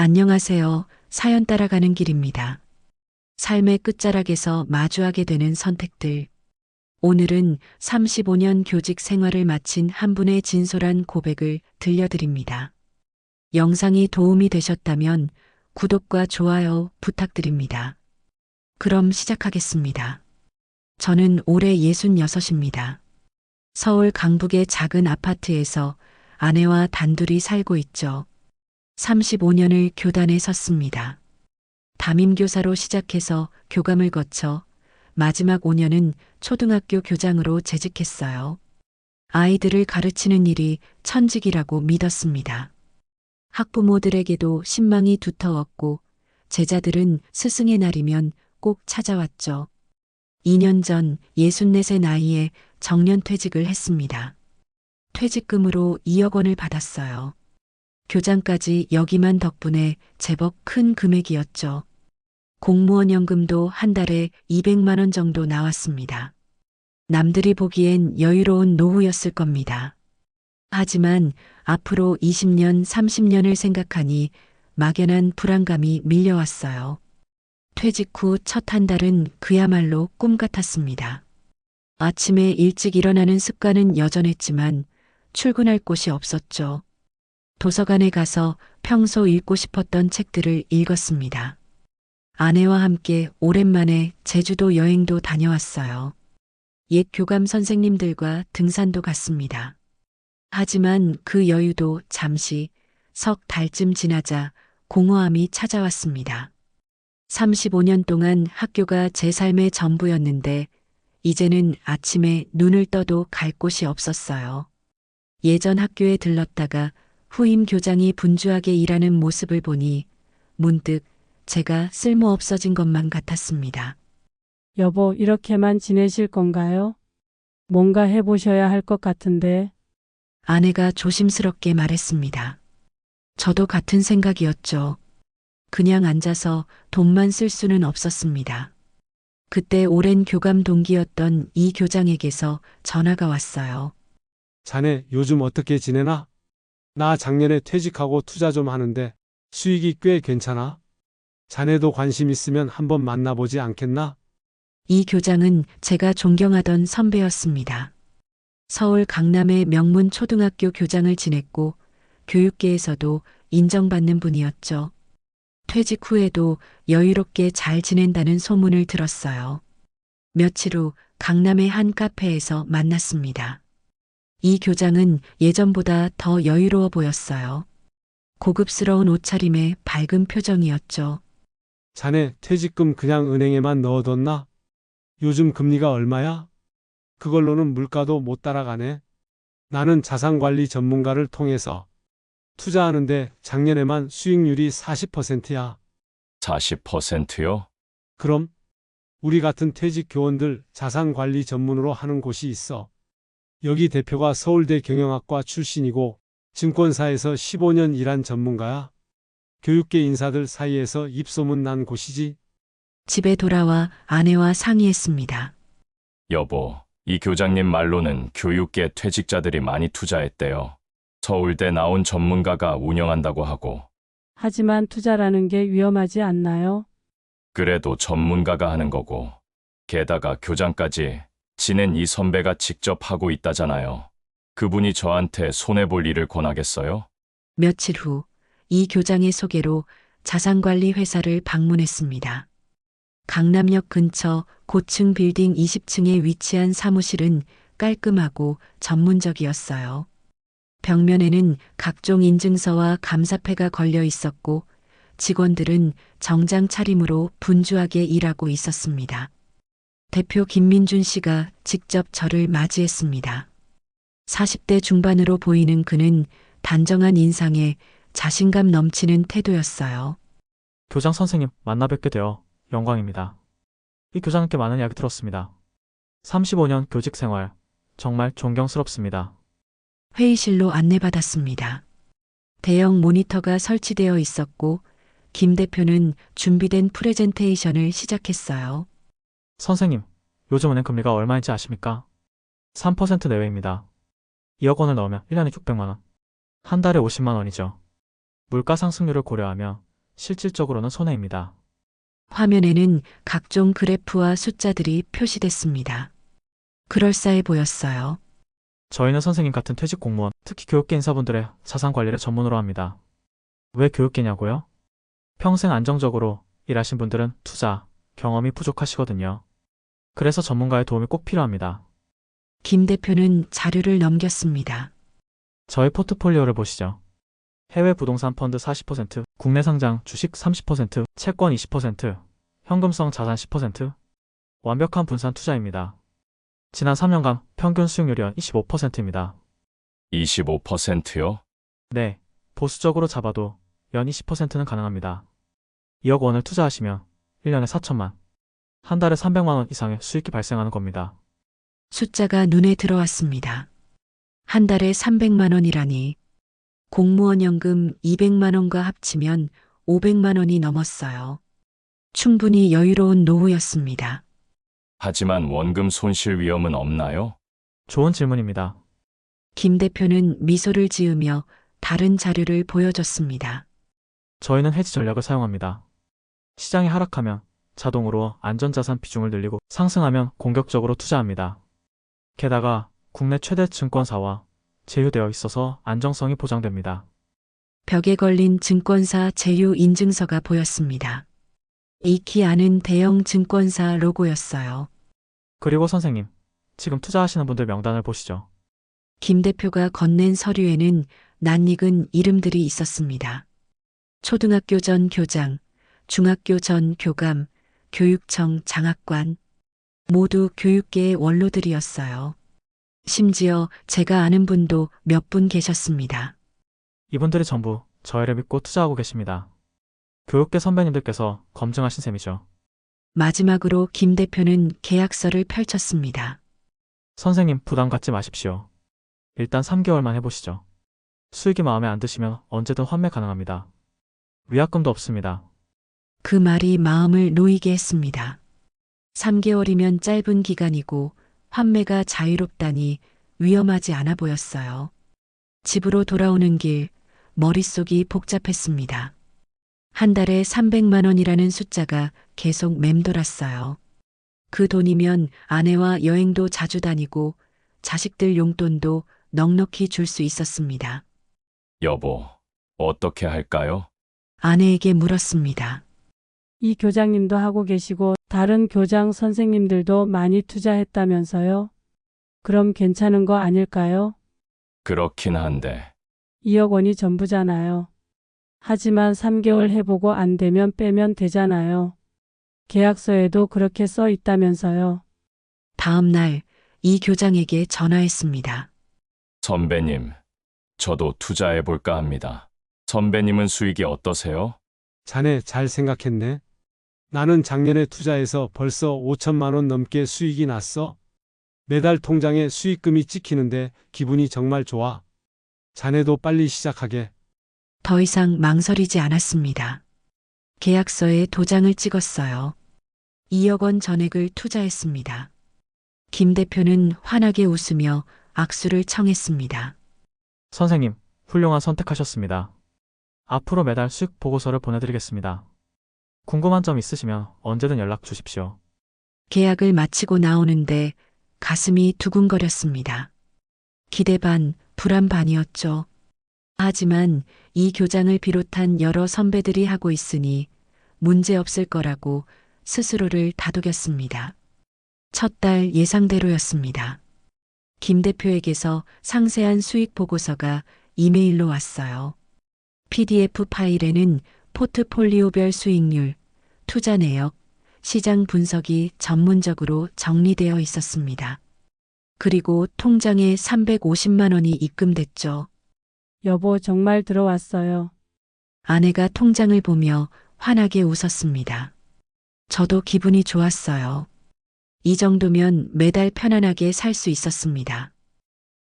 안녕하세요. 사연 따라가는 길입니다. 삶의 끝자락에서 마주하게 되는 선택들. 오늘은 35년 교직 생활을 마친 한 분의 진솔한 고백을 들려드립니다. 영상이 도움이 되셨다면 구독과 좋아요 부탁드립니다. 그럼 시작하겠습니다. 저는 올해 66입니다. 서울 강북의 작은 아파트에서 아내와 단둘이 살고 있죠. 35년을 교단에 섰습니다. 담임교사로 시작해서 교감을 거쳐 마지막 5년은 초등학교 교장으로 재직했어요. 아이들을 가르치는 일이 천직이라고 믿었습니다. 학부모들에게도 신망이 두터웠고 제자들은 스승의 날이면 꼭 찾아왔죠. 2년 전 64세 나이에 정년퇴직을 했습니다. 퇴직금으로 2억 원을 받았어요. 교장까지 역임한 덕분에 제법 큰 금액이었죠. 공무원 연금도 한 달에 200만 원 정도 나왔습니다. 남들이 보기엔 여유로운 노후였을 겁니다. 하지만 앞으로 20년, 30년을 생각하니 막연한 불안감이 밀려왔어요. 퇴직 후 첫 한 달은 그야말로 꿈 같았습니다. 아침에 일찍 일어나는 습관은 여전했지만 출근할 곳이 없었죠. 도서관에 가서 평소 읽고 싶었던 책들을 읽었습니다. 아내와 함께 오랜만에 제주도 여행도 다녀왔어요. 옛 교감 선생님들과 등산도 갔습니다. 하지만 그 여유도 잠시 석 달쯤 지나자 공허함이 찾아왔습니다. 35년 동안 학교가 제 삶의 전부였는데 이제는 아침에 눈을 떠도 갈 곳이 없었어요. 예전 학교에 들렀다가 후임 교장이 분주하게 일하는 모습을 보니 문득 제가 쓸모없어진 것만 같았습니다. 여보, 이렇게만 지내실 건가요? 뭔가 해보셔야 할 것 같은데. 아내가 조심스럽게 말했습니다. 저도 같은 생각이었죠. 그냥 앉아서 돈만 쓸 수는 없었습니다. 그때 오랜 교감 동기였던 이 교장에게서 전화가 왔어요. 자네 요즘 어떻게 지내나? 나 작년에 퇴직하고 투자 좀 하는데 수익이 꽤 괜찮아? 자네도 관심 있으면 한번 만나보지 않겠나? 이 교장은 제가 존경하던 선배였습니다. 서울 강남의 명문 초등학교 교장을 지냈고 교육계에서도 인정받는 분이었죠. 퇴직 후에도 여유롭게 잘 지낸다는 소문을 들었어요. 며칠 후 강남의 한 카페에서 만났습니다. 이 교장은 예전보다 더 여유로워 보였어요. 고급스러운 옷차림에 밝은 표정이었죠. 자네 퇴직금 그냥 은행에만 넣어뒀나? 요즘 금리가 얼마야? 그걸로는 물가도 못 따라가네. 나는 자산관리 전문가를 통해서 투자하는데 작년에만 수익률이 40%야. 40%요? 그럼 우리 같은 퇴직 교원들 자산관리 전문으로 하는 곳이 있어. 여기 대표가 서울대 경영학과 출신이고 증권사에서 15년 일한 전문가야. 교육계 인사들 사이에서 입소문 난 곳이지. 집에 돌아와 아내와 상의했습니다. 여보, 이 교장님 말로는 교육계 퇴직자들이 많이 투자했대요. 서울대 나온 전문가가 운영한다고 하고. 하지만 투자라는 게 위험하지 않나요? 그래도 전문가가 하는 거고. 게다가 교장까지 지낸 이 선배가 직접 하고 있다잖아요. 그분이 저한테 손해볼 일을 권하겠어요? 며칠 후 이 교장의 소개로 자산관리 회사를 방문했습니다. 강남역 근처 고층 빌딩 20층에 위치한 사무실은 깔끔하고 전문적이었어요. 벽면에는 각종 인증서와 감사패가 걸려 있었고 직원들은 정장 차림으로 분주하게 일하고 있었습니다. 대표 김민준 씨가 직접 저를 맞이했습니다. 40대 중반으로 보이는 그는 단정한 인상에 자신감 넘치는 태도였어요. 교장 선생님 만나 뵙게 되어 영광입니다. 이 교장님께 많은 이야기 들었습니다. 35년 교직 생활 정말 존경스럽습니다. 회의실로 안내받았습니다. 대형 모니터가 설치되어 있었고 김 대표는 준비된 프레젠테이션을 시작했어요. 선생님, 요즘 은행 금리가 얼마인지 아십니까? 3% 내외입니다. 2억 원을 넣으면 1년에 600만 원, 한 달에 50만 원이죠. 물가 상승률을 고려하며 실질적으로는 손해입니다. 화면에는 각종 그래프와 숫자들이 표시됐습니다. 그럴싸해 보였어요. 저희는 선생님 같은 퇴직 공무원, 특히 교육계 인사분들의 자산 관리를 전문으로 합니다. 왜 교육계냐고요? 평생 안정적으로 일하신 분들은 투자, 경험이 부족하시거든요. 그래서 전문가의 도움이 꼭 필요합니다. 김 대표는 자료를 넘겼습니다. 저희 포트폴리오를 보시죠. 해외 부동산 펀드 40%, 국내 상장 주식 30%, 채권 20%, 현금성 자산 10%, 완벽한 분산 투자입니다. 지난 3년간 평균 수익률이 25%입니다. 25%요? 네, 보수적으로 잡아도 연 20%는 가능합니다. 2억 원을 투자하시면 1년에 4천만, 한 달에 300만 원 이상의 수익이 발생하는 겁니다. 숫자가 눈에 들어왔습니다. 한 달에 300만 원이라니 공무원 연금 200만 원과 합치면 500만 원이 넘었어요. 충분히 여유로운 노후였습니다. 하지만 원금 손실 위험은 없나요? 좋은 질문입니다. 김 대표는 미소를 지으며 다른 자료를 보여줬습니다. 저희는 헤지 전략을 사용합니다. 시장이 하락하면 자동으로 안전자산 비중을 늘리고 상승하면 공격적으로 투자합니다. 게다가 국내 최대 증권사와 제휴되어 있어서 안정성이 보장됩니다. 벽에 걸린 증권사 제휴 인증서가 보였습니다. 익히 아는 대형 증권사 로고였어요. 그리고 선생님, 지금 투자하시는 분들 명단을 보시죠. 김 대표가 건넨 서류에는 낯익은 이름들이 있었습니다. 초등학교 전 교장, 중학교 전 교감, 교육청 장학관, 모두 교육계의 원로들이었어요. 심지어 제가 아는 분도 몇 분 계셨습니다. 이분들이 전부 저희를 믿고 투자하고 계십니다. 교육계 선배님들께서 검증하신 셈이죠. 마지막으로 김 대표는 계약서를 펼쳤습니다. 선생님 부담 갖지 마십시오. 일단 3개월만 해보시죠. 수익이 마음에 안 드시면 언제든 환매 가능합니다. 위약금도 없습니다. 그 말이 마음을 놓이게 했습니다. 3개월이면 짧은 기간이고 환매가 자유롭다니 위험하지 않아 보였어요. 집으로 돌아오는 길, 머릿속이 복잡했습니다. 한 달에 300만 원이라는 숫자가 계속 맴돌았어요. 그 돈이면 아내와 여행도 자주 다니고 자식들 용돈도 넉넉히 줄 수 있었습니다. 여보, 어떻게 할까요? 아내에게 물었습니다. 이 교장님도 하고 계시고 다른 교장 선생님들도 많이 투자했다면서요? 그럼 괜찮은 거 아닐까요? 그렇긴 한데, 2억 원이 전부잖아요. 하지만 3개월 해보고 안 되면 빼면 되잖아요. 계약서에도 그렇게 써 있다면서요. 다음 날 이 교장에게 전화했습니다. 선배님, 저도 투자해볼까 합니다. 선배님은 수익이 어떠세요? 자네 잘 생각했네. 나는 작년에 투자해서 벌써 5천만 원 넘게 수익이 났어. 매달 통장에 수익금이 찍히는데 기분이 정말 좋아. 자네도 빨리 시작하게. 더 이상 망설이지 않았습니다. 계약서에 도장을 찍었어요. 2억 원 전액을 투자했습니다. 김 대표는 환하게 웃으며 악수를 청했습니다. 선생님, 훌륭한 선택하셨습니다. 앞으로 매달 수익 보고서를 보내드리겠습니다. 궁금한 점 있으시면 언제든 연락 주십시오. 계약을 마치고 나오는데 가슴이 두근거렸습니다. 기대 반, 불안 반이었죠. 하지만 이 교장을 비롯한 여러 선배들이 하고 있으니 문제 없을 거라고 스스로를 다독였습니다. 첫 달 예상대로였습니다. 김 대표에게서 상세한 수익 보고서가 이메일로 왔어요. PDF 파일에는 포트폴리오별 수익률, 투자 내역, 시장 분석이 전문적으로 정리되어 있었습니다. 그리고 통장에 350만 원이 입금됐죠. 여보 정말 들어왔어요. 아내가 통장을 보며 환하게 웃었습니다. 저도 기분이 좋았어요. 이 정도면 매달 편안하게 살 수 있었습니다.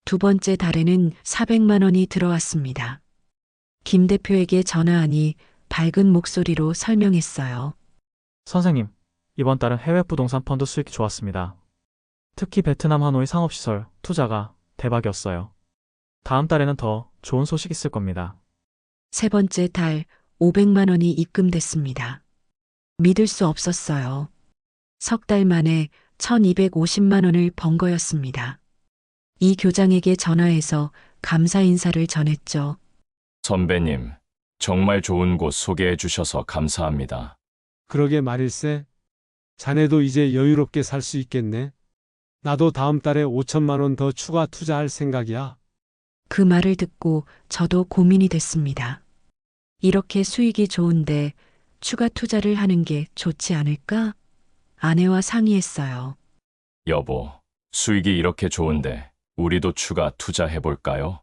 두 번째 달에는 400만 원이 들어왔습니다. 김 대표에게 전화하니 밝은 목소리로 설명했어요. 선생님, 이번 달은 해외 부동산 펀드 수익이 좋았습니다. 특히 베트남 하노이 상업시설 투자가 대박이었어요. 다음 달에는 더 좋은 소식 있을 겁니다. 세 번째 달 500만 원이 입금됐습니다. 믿을 수 없었어요. 석 달 만에 1250만 원을 번 거였습니다. 이 교장에게 전화해서 감사 인사를 전했죠. 선배님, 정말 좋은 곳 소개해 주셔서 감사합니다. 그러게 말일세. 자네도 이제 여유롭게 살 수 있겠네. 나도 다음 달에 5천만 원 더 추가 투자할 생각이야. 그 말을 듣고 저도 고민이 됐습니다. 이렇게 수익이 좋은데 추가 투자를 하는 게 좋지 않을까? 아내와 상의했어요. 여보, 수익이 이렇게 좋은데 우리도 추가 투자해 볼까요?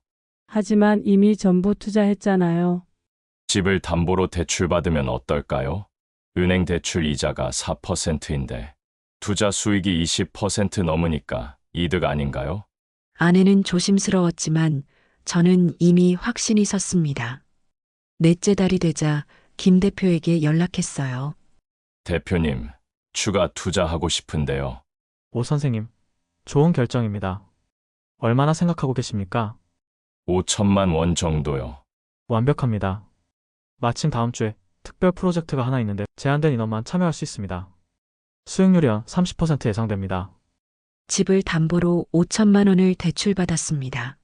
하지만 이미 전부 투자했잖아요. 집을 담보로 대출받으면 어떨까요? 은행 대출 이자가 4%인데 투자 수익이 20% 넘으니까 이득 아닌가요? 아내는 조심스러웠지만 저는 이미 확신이 섰습니다. 넷째 달이 되자 김 대표에게 연락했어요. 대표님, 추가 투자하고 싶은데요. 오 선생님, 좋은 결정입니다. 얼마나 생각하고 계십니까? 5천만 원 정도요. 완벽합니다. 마침 다음 주에 특별 프로젝트가 하나 있는데 제한된 인원만 참여할 수 있습니다. 수익률이 연 30% 예상됩니다. 집을 담보로 5천만 원을 대출받았습니다.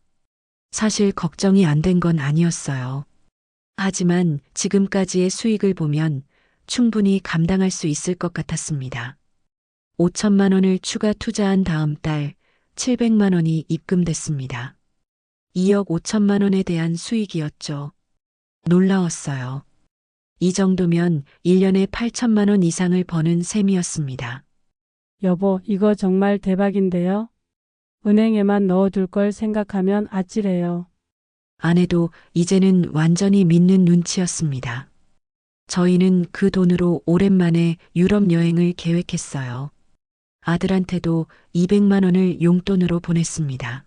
사실 걱정이 안 된 건 아니었어요. 하지만 지금까지의 수익을 보면 충분히 감당할 수 있을 것 같았습니다. 5천만 원을 추가 투자한 다음 달 700만 원이 입금됐습니다. 2억 5천만 원에 대한 수익이었죠. 놀라웠어요. 이 정도면 1년에 8천만 원 이상을 버는 셈이었습니다. 여보, 이거 정말 대박인데요? 은행에만 넣어둘 걸 생각하면 아찔해요. 아내도 이제는 완전히 믿는 눈치였습니다. 저희는 그 돈으로 오랜만에 유럽 여행을 계획했어요. 아들한테도 200만 원을 용돈으로 보냈습니다.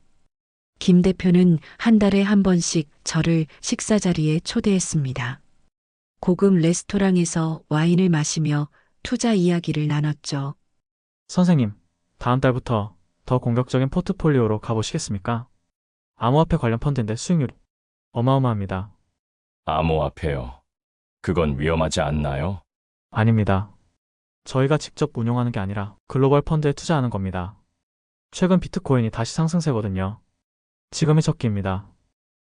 김 대표는 한 달에 한 번씩 저를 식사 자리에 초대했습니다. 고급 레스토랑에서 와인을 마시며 투자 이야기를 나눴죠. 선생님, 다음 달부터 더 공격적인 포트폴리오로 가보시겠습니까? 암호화폐 관련 펀드인데 수익률이 어마어마합니다. 암호화폐요. 그건 위험하지 않나요? 아닙니다. 저희가 직접 운용하는 게 아니라 글로벌 펀드에 투자하는 겁니다. 최근 비트코인이 다시 상승세거든요. 지금이 적기입니다.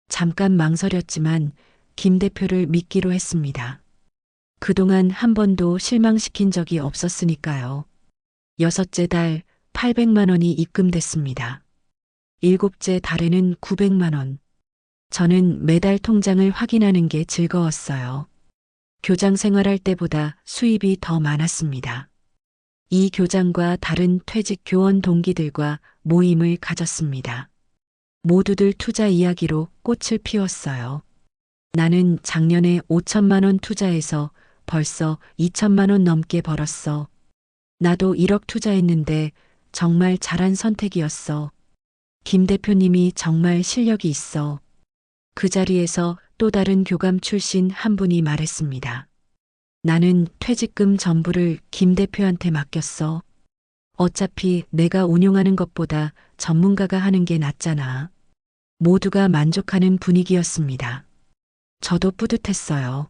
잠깐 망설였지만 김 대표를 믿기로 했습니다. 그동안 한 번도 실망시킨 적이 없었으니까요. 여섯째 달 800만 원이 입금됐습니다. 일곱째 달에는 900만 원. 저는 매달 통장을 확인하는 게 즐거웠어요. 교장 생활할 때보다 수입이 더 많았습니다. 이 교장과 다른 퇴직 교원 동기들과 모임을 가졌습니다. 모두들 투자 이야기로 꽃을 피웠어요. 나는 작년에 5천만 원 투자해서 벌써 2천만 원 넘게 벌었어. 나도 1억 투자했는데 정말 잘한 선택이었어. 김 대표님이 정말 실력이 있어. 그 자리에서 또 다른 교감 출신 한 분이 말했습니다. 나는 퇴직금 전부를 김 대표한테 맡겼어. 어차피 내가 운용하는 것보다 전문가가 하는 게 낫잖아. 모두가 만족하는 분위기였습니다. 저도 뿌듯했어요.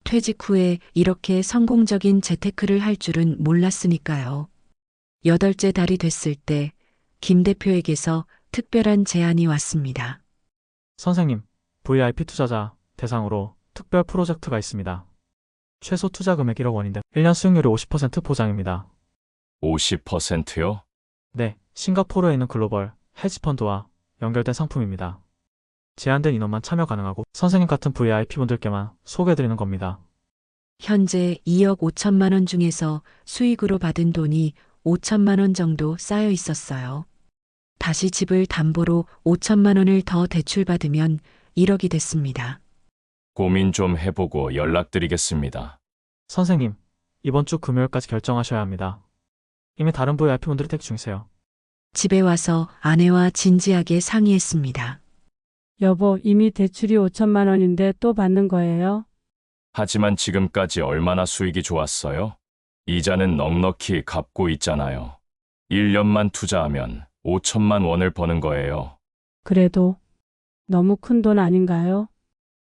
퇴직 후에 이렇게 성공적인 재테크를 할 줄은 몰랐으니까요. 여덟째 달이 됐을 때 김 대표에게서 특별한 제안이 왔습니다. 선생님, VIP 투자자 대상으로 특별 프로젝트가 있습니다. 최소 투자 금액 1억 원인데 1년 수익률이 50% 보장입니다. 50%요? 네, 싱가포르에 있는 글로벌 헤지펀드와 연결된 상품입니다. 제한된 인원만 참여 가능하고 선생님 같은 VIP분들께만 소개해드리는 겁니다. 현재 2억 5천만 원 중에서 수익으로 받은 돈이 5천만 원 정도 쌓여 있었어요. 다시 집을 담보로 5천만 원을 더 대출받으면 1억이 됐습니다. 고민 좀 해보고 연락드리겠습니다. 선생님, 이번 주 금요일까지 결정하셔야 합니다. 이미 다른 VIP분들이 택 중이세요. 집에 와서 아내와 진지하게 상의했습니다. 여보, 이미 대출이 5천만 원인데 또 받는 거예요? 하지만 지금까지 얼마나 수익이 좋았어요? 이자는 넉넉히 갚고 있잖아요. 1년만 투자하면 5천만 원을 버는 거예요. 그래도 너무 큰 돈 아닌가요?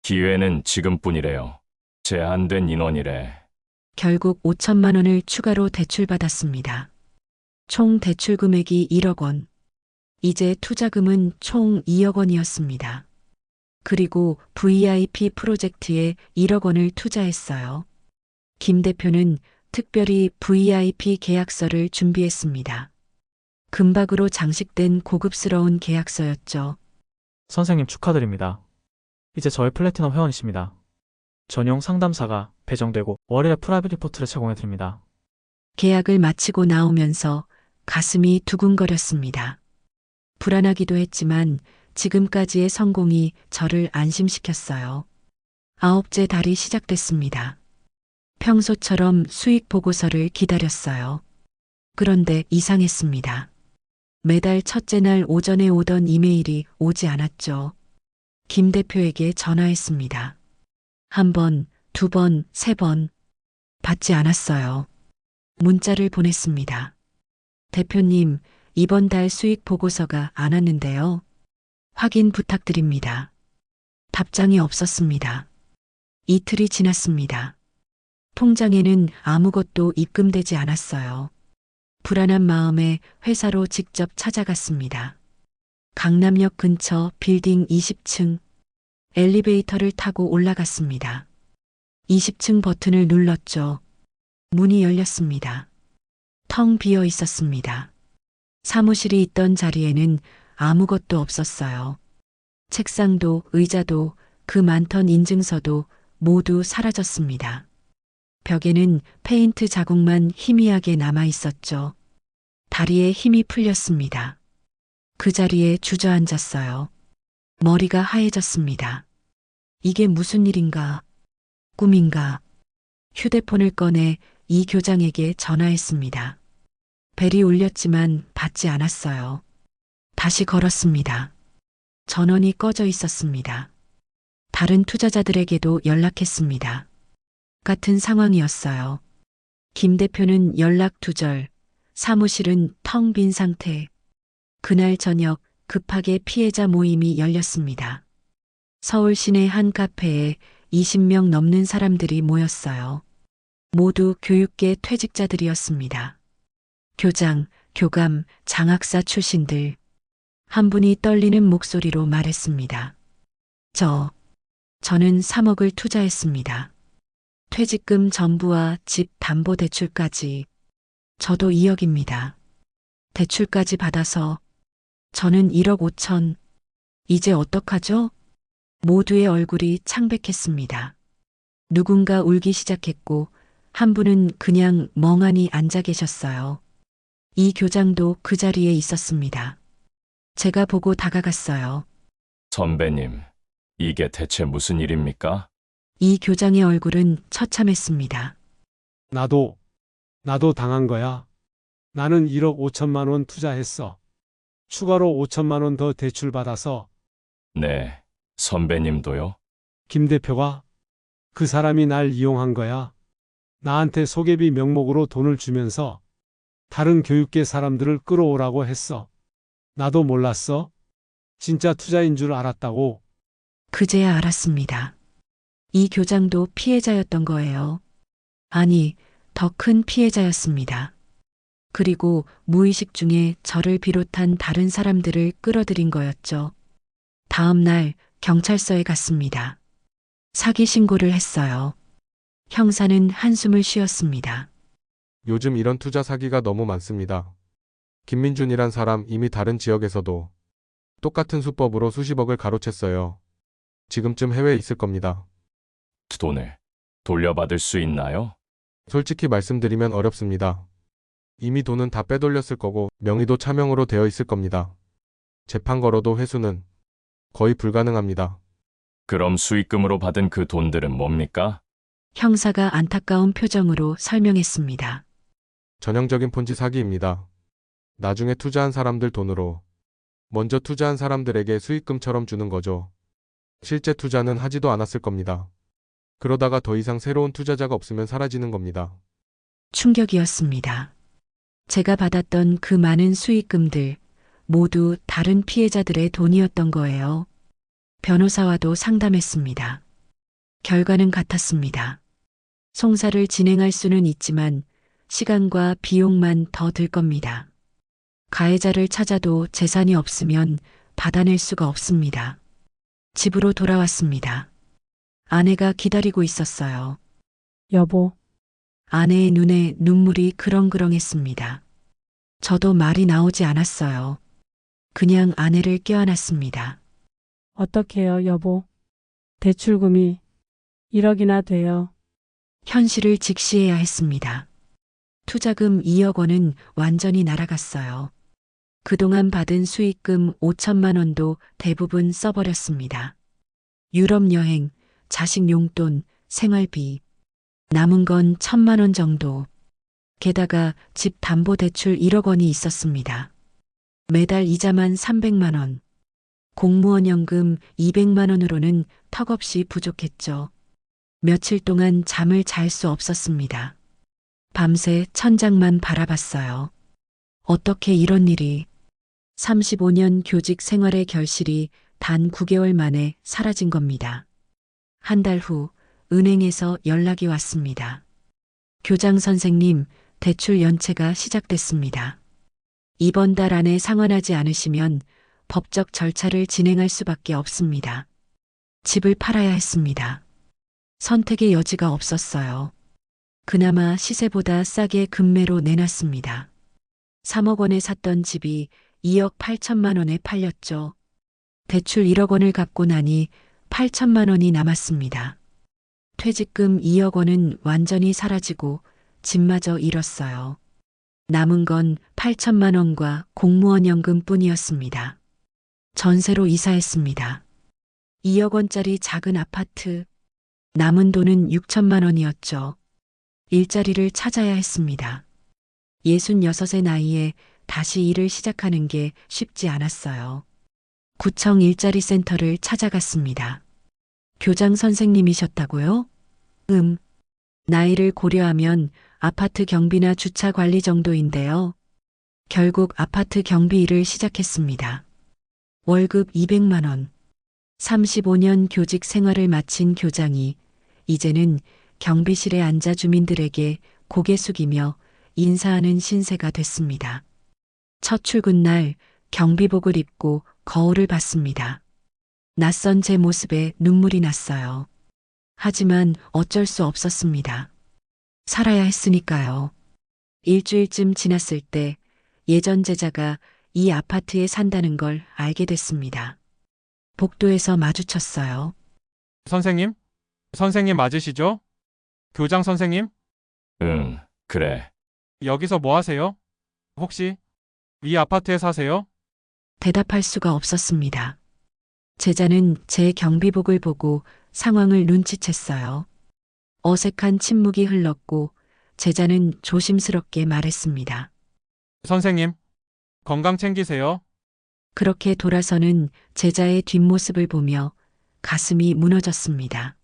기회는 지금뿐이래요. 제한된 인원이래. 결국 5천만 원을 추가로 대출받았습니다. 총 대출 금액이 1억 원. 이제 투자금은 총 2억 원이었습니다. 그리고 VIP 프로젝트에 1억 원을 투자했어요. 김 대표는 특별히 VIP 계약서를 준비했습니다. 금박으로 장식된 고급스러운 계약서였죠. 선생님 축하드립니다. 이제 저희 플래티넘 회원이십니다. 전용 상담사가 배정되고 월요일에 프라이빗 리포트를 제공해드립니다. 계약을 마치고 나오면서 가슴이 두근거렸습니다. 불안하기도 했지만 지금까지의 성공이 저를 안심시켰어요. 9째 달이 시작됐습니다. 평소처럼 수익 보고서를 기다렸어요. 그런데 이상했습니다. 매달 첫째 날 오전에 오던 이메일이 오지 않았죠. 김 대표에게 전화했습니다. 1번, 2번, 3번. 받지 않았어요. 문자를 보냈습니다. 대표님, 이번 달 수익 보고서가 안 왔는데요. 확인 부탁드립니다. 답장이 없었습니다. 이틀이 지났습니다. 통장에는 아무것도 입금되지 않았어요. 불안한 마음에 회사로 직접 찾아갔습니다. 강남역 근처 빌딩 20층 엘리베이터를 타고 올라갔습니다. 20층 버튼을 눌렀죠. 문이 열렸습니다. 텅 비어 있었습니다. 사무실이 있던 자리에는 아무것도 없었어요. 책상도 의자도 그 많던 인증서도 모두 사라졌습니다. 벽에는 페인트 자국만 희미하게 남아 있었죠. 다리에 힘이 풀렸습니다. 그 자리에 주저앉았어요. 머리가 하얘졌습니다. 이게 무슨 일인가? 꿈인가? 휴대폰을 꺼내 이 교장에게 전화했습니다. 벨이 울렸지만 받지 않았어요. 다시 걸었습니다. 전원이 꺼져 있었습니다. 다른 투자자들에게도 연락했습니다. 같은 상황이었어요. 김 대표는 연락 두절, 사무실은 텅 빈 상태. 그날 저녁 급하게 피해자 모임이 열렸습니다. 서울 시내 한 카페에 20명 넘는 사람들이 모였어요. 모두 교육계 퇴직자들이었습니다. 교장, 교감, 장학사 출신들. 한 분이 떨리는 목소리로 말했습니다. 저는 3억을 투자했습니다. 퇴직금 전부와 집 담보 대출까지. 저도 2억입니다. 대출까지 받아서 저는 1억 5천. 이제 어떡하죠? 모두의 얼굴이 창백했습니다. 누군가 울기 시작했고 한 분은 그냥 멍하니 앉아 계셨어요. 이 교장도 그 자리에 있었습니다. 제가 보고 다가갔어요. 선배님, 이게 대체 무슨 일입니까? 이 교장의 얼굴은 처참했습니다. 나도 당한 거야. 나는 1억 5천만 원 투자했어. 추가로 5천만 원 더 대출받아서 네, 선배님도요? 김 대표가 그 사람이 날 이용한 거야. 나한테 소개비 명목으로 돈을 주면서 다른 교육계 사람들을 끌어오라고 했어. 나도 몰랐어. 진짜 투자인 줄 알았다고. 그제야 알았습니다. 이 교장도 피해자였던 거예요. 아니, 더 큰 피해자였습니다. 그리고 무의식 중에 저를 비롯한 다른 사람들을 끌어들인 거였죠. 다음 날 경찰서에 갔습니다. 사기 신고를 했어요. 형사는 한숨을 쉬었습니다. 요즘 이런 투자 사기가 너무 많습니다. 김민준이란 사람 이미 다른 지역에서도 똑같은 수법으로 수십억을 가로챘어요. 지금쯤 해외에 있을 겁니다. 돈을 돌려받을 수 있나요? 솔직히 말씀드리면 어렵습니다. 이미 돈은 다 빼돌렸을 거고 명의도 차명으로 되어 있을 겁니다. 재판 걸어도 회수는 거의 불가능합니다. 그럼 수익금으로 받은 그 돈들은 뭡니까? 형사가 안타까운 표정으로 설명했습니다. 전형적인 폰지 사기입니다. 나중에 투자한 사람들 돈으로 먼저 투자한 사람들에게 수익금처럼 주는 거죠. 실제 투자는 하지도 않았을 겁니다. 그러다가 더 이상 새로운 투자자가 없으면 사라지는 겁니다. 충격이었습니다. 제가 받았던 그 많은 수익금들 모두 다른 피해자들의 돈이었던 거예요. 변호사와도 상담했습니다. 결과는 같았습니다. 송사를 진행할 수는 있지만 시간과 비용만 더 들 겁니다. 가해자를 찾아도 재산이 없으면 받아낼 수가 없습니다. 집으로 돌아왔습니다. 아내가 기다리고 있었어요. 여보, 아내의 눈에 눈물이 그렁그렁했습니다. 저도 말이 나오지 않았어요. 그냥 아내를 껴안았습니다. 어떡해요, 여보? 대출금이 1억이나 돼요. 현실을 직시해야 했습니다. 투자금 2억 원은 완전히 날아갔어요. 그동안 받은 수익금 5천만 원도 대부분 써버렸습니다. 유럽 여행, 자식 용돈, 생활비. 남은 건 1,000만 원 정도. 게다가 집 담보대출 1억 원이 있었습니다. 매달 이자만 300만 원. 공무원 연금 200만 원으로는 턱없이 부족했죠. 며칠 동안 잠을 잘 수 없었습니다. 밤새 천장만 바라봤어요. 어떻게 이런 일이. 35년 교직 생활의 결실이 단 9개월 만에 사라진 겁니다. 한 달 후 은행에서 연락이 왔습니다. 교장 선생님, 대출 연체가 시작됐습니다. 이번 달 안에 상환하지 않으시면 법적 절차를 진행할 수밖에 없습니다. 집을 팔아야 했습니다. 선택의 여지가 없었어요. 그나마 시세보다 싸게 금매로 내놨습니다. 3억 원에 샀던 집이 2억 8천만 원에 팔렸죠. 대출 1억 원을 갚고 나니 8천만 원이 남았습니다. 퇴직금 2억 원은 완전히 사라지고 집마저 잃었어요. 남은 건 8천만 원과 공무원 연금뿐이었습니다. 전세로 이사했습니다. 2억 원짜리 작은 아파트. 남은 돈은 6천만 원이었죠. 일자리를 찾아야 했습니다. 66의 나이에 다시 일을 시작하는 게 쉽지 않았어요. 구청 일자리 센터를 찾아갔습니다. 교장 선생님이셨다고요? 나이를 고려하면 아파트 경비나 주차 관리 정도인데요. 결국 아파트 경비 일을 시작했습니다. 월급 200만 원. 35년 교직 생활을 마친 교장이 이제는 경비실에 앉아 주민들에게 고개 숙이며 인사하는 신세가 됐습니다. 첫 출근 날 경비복을 입고 거울을 봤습니다. 낯선 제 모습에 눈물이 났어요. 하지만 어쩔 수 없었습니다. 살아야 했으니까요. 일주일쯤 지났을 때 예전 제자가 이 아파트에 산다는 걸 알게 됐습니다. 복도에서 마주쳤어요. 선생님? 선생님 맞으시죠? 교장 선생님? 응, 그래. 여기서 뭐 하세요? 혹시 이 아파트에 사세요? 대답할 수가 없었습니다. 제자는 제 경비복을 보고 상황을 눈치챘어요. 어색한 침묵이 흘렀고 제자는 조심스럽게 말했습니다. 선생님, 건강 챙기세요. 그렇게 돌아서는 제자의 뒷모습을 보며 가슴이 무너졌습니다.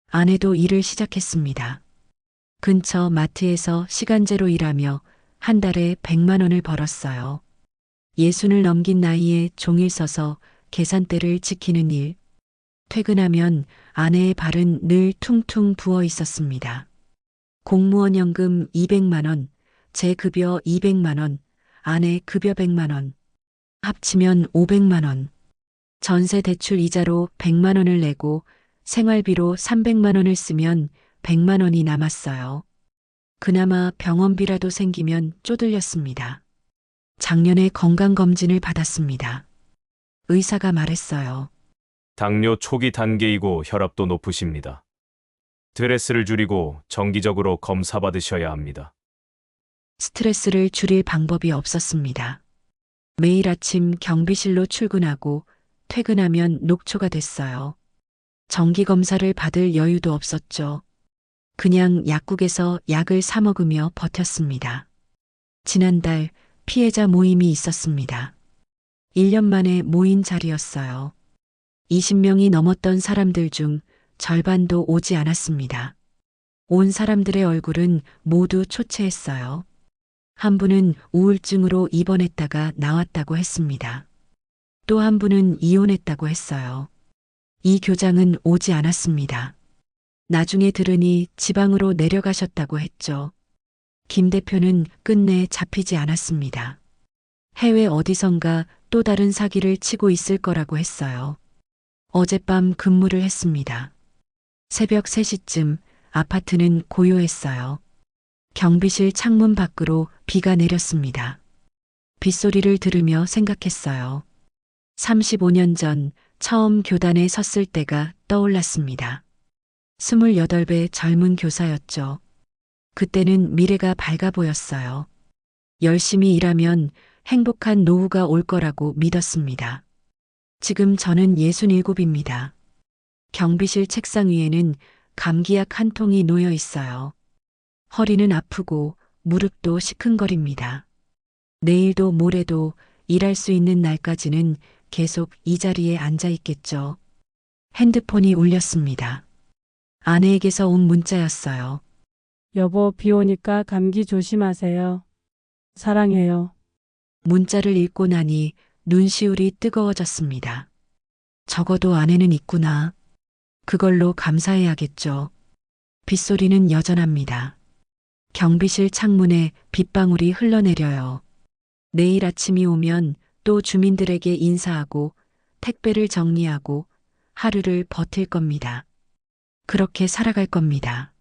아내도 일을 시작했습니다. 근처 마트에서 시간제로 일하며 한 달에 100만 원을 벌었어요. 60을 넘긴 나이에 종일 서서 계산대를 지키는 일. 퇴근하면 아내의 발은 늘 퉁퉁 부어 있었습니다. 공무원 연금 200만 원, 제 급여 200만 원, 아내 급여 100만 원. 합치면 500만 원. 전세 대출 이자로 100만 원을 내고 생활비로 300만 원을 쓰면 100만 원이 남았어요. 그나마 병원비라도 생기면 쪼들렸습니다. 작년에 건강검진을 받았습니다. 의사가 말했어요. 당뇨 초기 단계이고 혈압도 높으십니다. 스트레스를 줄이고 정기적으로 검사 받으셔야 합니다. 스트레스를 줄일 방법이 없었습니다. 매일 아침 경비실로 출근하고 퇴근하면 녹초가 됐어요. 정기검사를 받을 여유도 없었죠. 그냥 약국에서 약을 사 먹으며 버텼습니다. 지난달 피해자 모임이 있었습니다. 1년 만에 모인 자리였어요. 20명이 넘었던 사람들 중 절반도 오지 않았습니다. 온 사람들의 얼굴은 모두 초췌했어요. 한 분은 우울증으로 입원했다가 나왔다고 했습니다. 또 한 분은 이혼했다고 했어요. 이 교장은 오지 않았습니다. 나중에 들으니 지방으로 내려가셨다고 했죠. 김 대표는 끝내 잡히지 않았습니다. 해외 어디선가 또 다른 사기를 치고 있을 거라고 했어요. 어젯밤 근무를 했습니다. 새벽 3시쯤 아파트는 고요했어요. 경비실 창문 밖으로 비가 내렸습니다. 빗소리를 들으며 생각했어요. 35년 전 처음 교단에 섰을 때가 떠올랐습니다. 28배 젊은 교사였죠. 그때는 미래가 밝아 보였어요. 열심히 일하면 행복한 노후가 올 거라고 믿었습니다. 지금 저는 67입니다. 경비실 책상 위에는 감기약 한 통이 놓여 있어요. 허리는 아프고 무릎도 시큰거립니다. 내일도 모레도 일할 수 있는 날까지는 계속 이 자리에 앉아 있겠죠. 핸드폰이 울렸습니다. 아내에게서 온 문자였어요. 여보, 비 오니까 감기 조심하세요. 사랑해요. 문자를 읽고 나니 눈시울이 뜨거워졌습니다. 적어도 아내는 있구나. 그걸로 감사해야겠죠. 빗소리는 여전합니다. 경비실 창문에 빗방울이 흘러내려요. 내일 아침이 오면 또 주민들에게 인사하고 택배를 정리하고 하루를 버틸 겁니다. 그렇게 살아갈 겁니다.